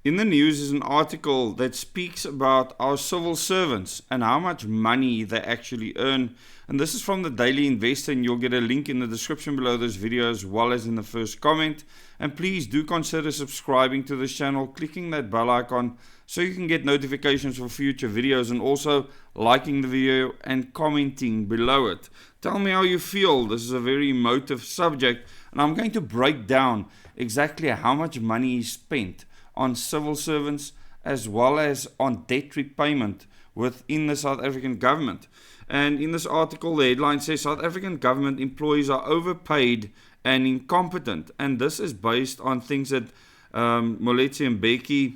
In the news is an article that speaks about our civil servants and how much money they actually earn. And this is from the Daily Investor, and you'll get a link in the description below this video as well as in the first comment. And please do consider subscribing to this channel, clicking that bell icon so you can get notifications for future videos, and also liking the video and commenting below it. Tell me how you feel. This is a very emotive subject, and I'm going to break down exactly how much money is spent on civil servants as well as on debt repayment within the South African government. And in this article, the headline says South African government employees are overpaid and incompetent. And this is based on things that Moletsi Mbeki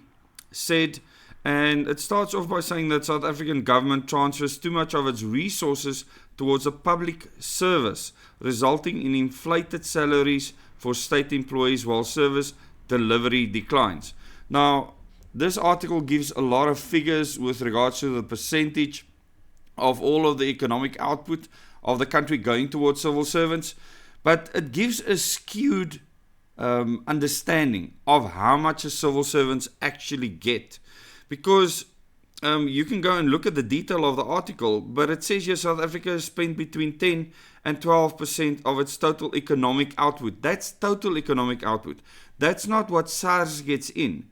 said. And it starts off by saying that South African government transfers too much of its resources towards a public service, resulting in inflated salaries for state employees while service delivery declines. Now, this article gives a lot of figures with regards to the percentage of all of the economic output of the country going towards civil servants, but it gives a skewed understanding of how much the civil servants actually get. Because you can go and look at the detail of the article, but it says here South Africa has spent between 10 and 12% of its total economic output. That's total economic output. That's not what SARS gets in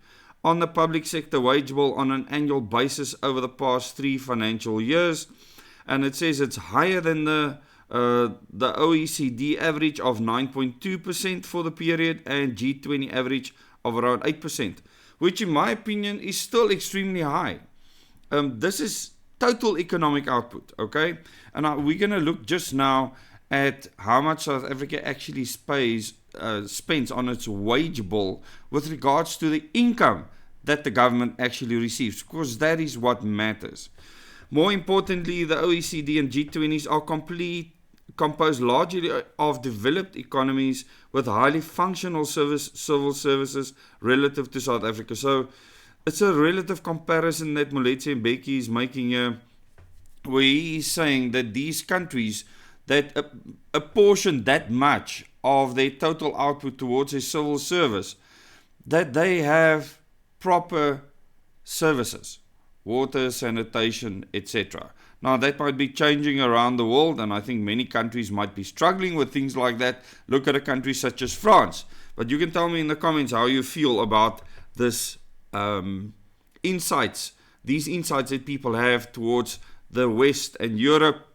on the public sector wage bill on an annual basis over the past 3 financial years. And it says it's higher than the OECD average of 9.2% for the period and G20 average of around 8%, which in my opinion is still extremely high. This is total economic output, okay? And we're going to look just now at how much South Africa actually spends on its wage bill with regards to the income that the government actually receives, because that is what matters. More importantly, the OECD and G20s are composed largely of developed economies with highly functional civil services relative to South Africa. So it's a relative comparison that Moletsi Mbeki is making here, where he is saying that these countries that apportion that much of their total output towards a civil service, that they have proper services, water, sanitation, etc. Now that might be changing around the world, and I think many countries might be struggling with things like that. Look at a country such as France. But you can tell me in the comments how you feel about this insights that people have towards the West and Europe,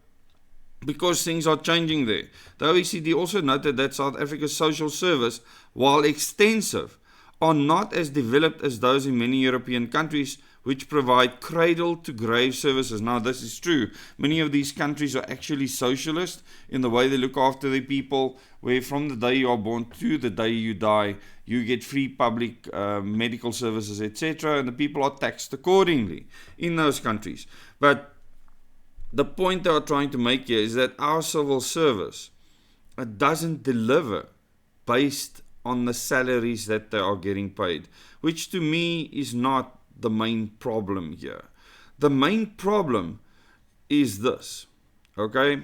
because things are changing there. The OECD also noted that South Africa's social service, while extensive, are not as developed as those in many European countries, which provide cradle-to-grave services. Now, this is true. Many of these countries are actually socialist in the way they look after their people, where from the day you are born to the day you die, you get free public medical services, etc., and the people are taxed accordingly in those countries. But the point they are trying to make here is that our civil service doesn't deliver based on the salaries that they are getting paid, which to me is not the main problem here. The main problem is this, okay?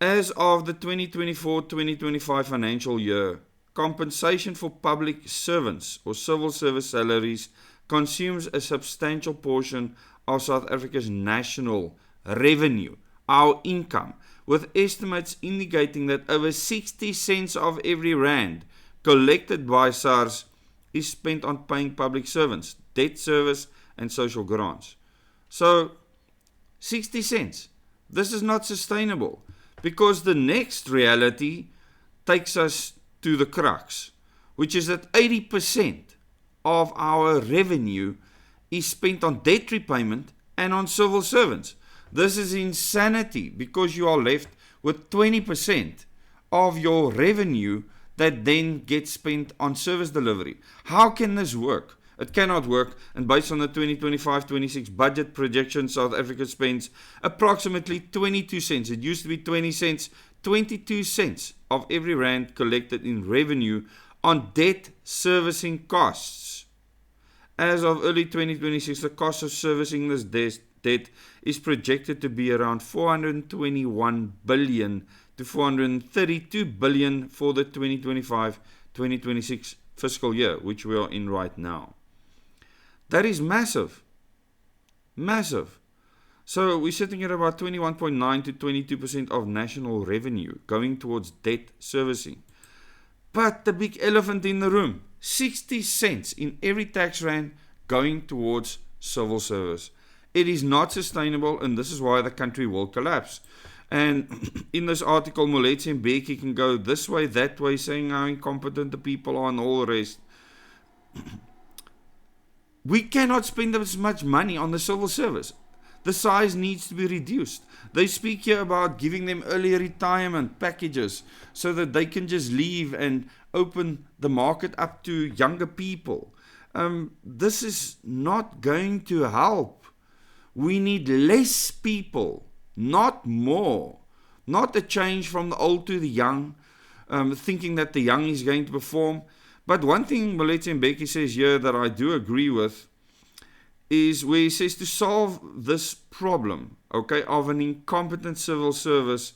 As of the 2024-2025 financial year, compensation for public servants or civil service salaries consumes a substantial portion of South Africa's national revenue, our income, with estimates indicating that over 60 cents of every rand collected by SARS is spent on paying public servants, debt service, and social grants. So, 60 cents. This is not sustainable, because the next reality takes us to the crux, which is that 80% of our revenue is spent on debt repayment and on civil servants. This is insanity, because you are left with 20% of your revenue that then gets spent on service delivery. How can this work? It cannot work, and based on the 2025-26 budget projection, South Africa spends approximately 22 cents. It used to be 20 cents, 22 cents of every rand collected in revenue on debt servicing costs. As of early 2026, the cost of servicing this debt is projected to be around 421 billion to 432 billion for the 2025-2026 fiscal year, which we are in right now. That is massive. Massive. So we're sitting at about 21.9 to 22% of national revenue going towards debt servicing. But the big elephant in the room, 60 cents in every tax rand going towards civil service. It is not sustainable, and this is why the country will collapse. And in this article, Moletsi and Mbeki can go this way, that way, saying how incompetent the people are and all the rest. We cannot spend as much money on the civil service. The size needs to be reduced. They speak here about giving them early retirement packages so that they can just leave and open the market up to younger people. This is not going to help. We need less people, not more. Not a change from the old to the young, thinking that the young is going to perform. But one thing Moletsi and Mbeki says here that I do agree with is where he says to solve this problem, of an incompetent civil service,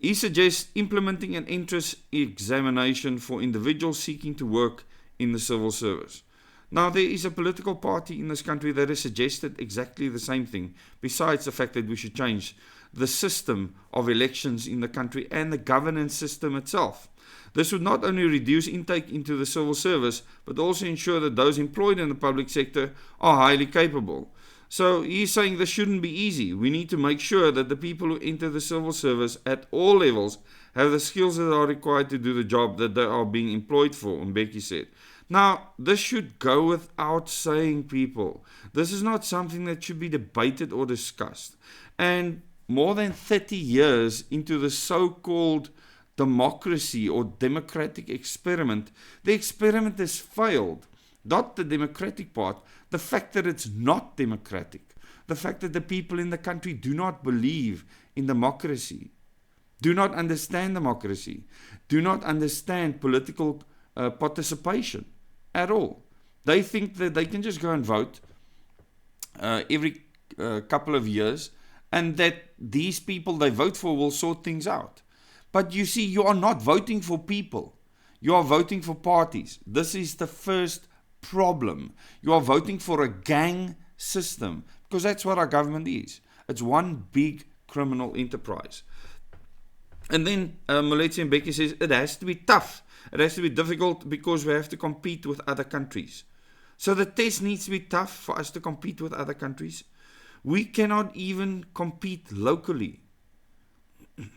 he suggests implementing an entrance examination for individuals seeking to work in the civil service. Now, there is a political party in this country that has suggested exactly the same thing, besides the fact that we should change the system of elections in the country and the governance system itself. This would not only reduce intake into the civil service, but also ensure that those employed in the public sector are highly capable. So he's saying this shouldn't be easy. We need to make sure that the people who enter the civil service at all levels have the skills that are required to do the job that they are being employed for, Mbeki said. Now, this should go without saying, people. This is not something that should be debated or discussed. And more than 30 years into the so-called democracy or democratic experiment, the experiment has failed. Not the democratic part, the fact that it's not democratic, the fact that the people in the country do not believe in democracy, do not understand democracy, do not understand political participation at all. They think that they can just go and vote every couple of years, and that these people they vote for will sort things out. But you see, you are not voting for people. You are voting for parties. This is the first problem. You are voting for a gang system, because that's what our government is. It's one big criminal enterprise. And then Moletsi and Mbeki says it has to be tough. It has to be difficult because we have to compete with other countries. So the test needs to be tough for us to compete with other countries. We cannot even compete locally.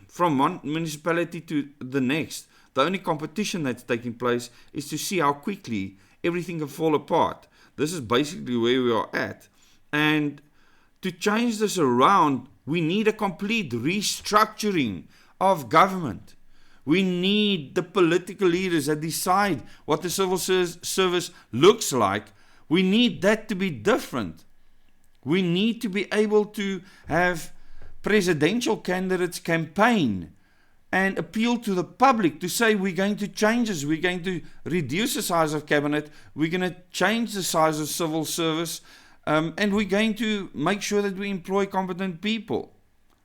From one municipality to the next, the only competition that's taking place is to see how quickly everything can fall apart. This is basically where we are at. And to change this around, we need a complete restructuring of government. We need the political leaders that decide what the civil service looks like. We need that to be different. We need to be able to have presidential candidates campaign and appeal to the public to say we're going to change this, we're going to reduce the size of cabinet, we're going to change the size of civil service, and we're going to make sure that we employ competent people.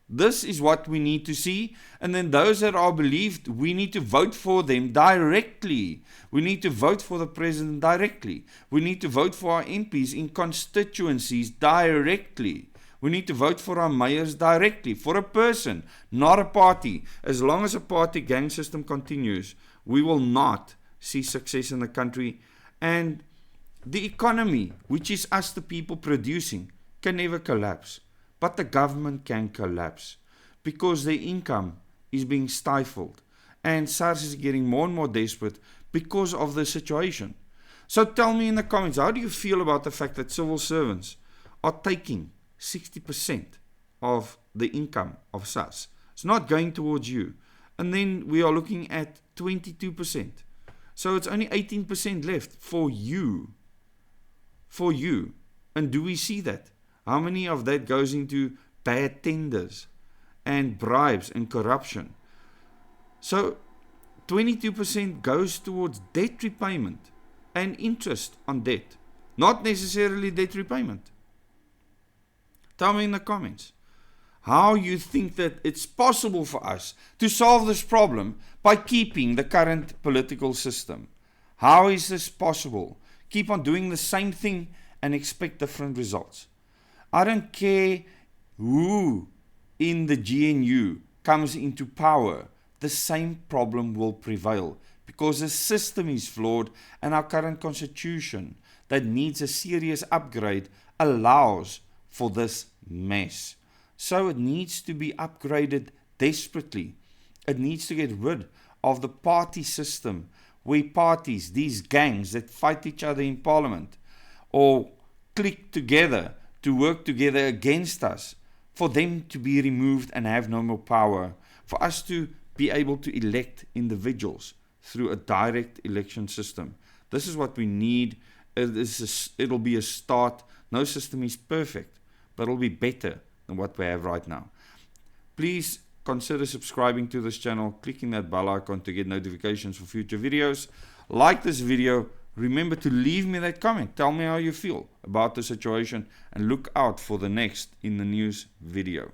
This is what we need to see, and then those that are believed, we need to vote for them directly. We need to vote for the president directly. We need to vote for our MPs in constituencies directly. We need to vote for our mayors directly, for a person, not a party. As long as a party gang system continues, we will not see success in the country. And the economy, which is us the people producing, can never collapse. But the government can collapse because their income is being stifled. And SARS is getting more and more desperate because of the situation. So tell me in the comments, how do you feel about the fact that civil servants are taking 60% of the income of SARS? It's not going towards you. And then we are looking at 22%. So it's only 18% left for you. For you. And do we see that? How many of that goes into bad tenders and bribes and corruption? So 22% goes towards debt repayment and interest on debt. Not necessarily debt repayment. Tell me in the comments how you think that it's possible for us to solve this problem by keeping the current political system. How is this possible? Keep on doing the same thing and expect different results. I don't care who in the GNU comes into power, the same problem will prevail because the system is flawed and our current constitution that needs a serious upgrade allows for this mess. So it needs to be upgraded desperately. It needs to get rid of the party system where parties, these gangs that fight each other in parliament or click together to work together against us, for them to be removed and have no more power, for us to be able to elect individuals through a direct election system. This is what we need. It'll be a start. No system is perfect, but it'll be better than what we have right now. Please consider subscribing to this channel, clicking that bell icon to get notifications for future videos. Like this video. Remember to leave me that comment. Tell me how you feel about the situation and look out for the next in the news video.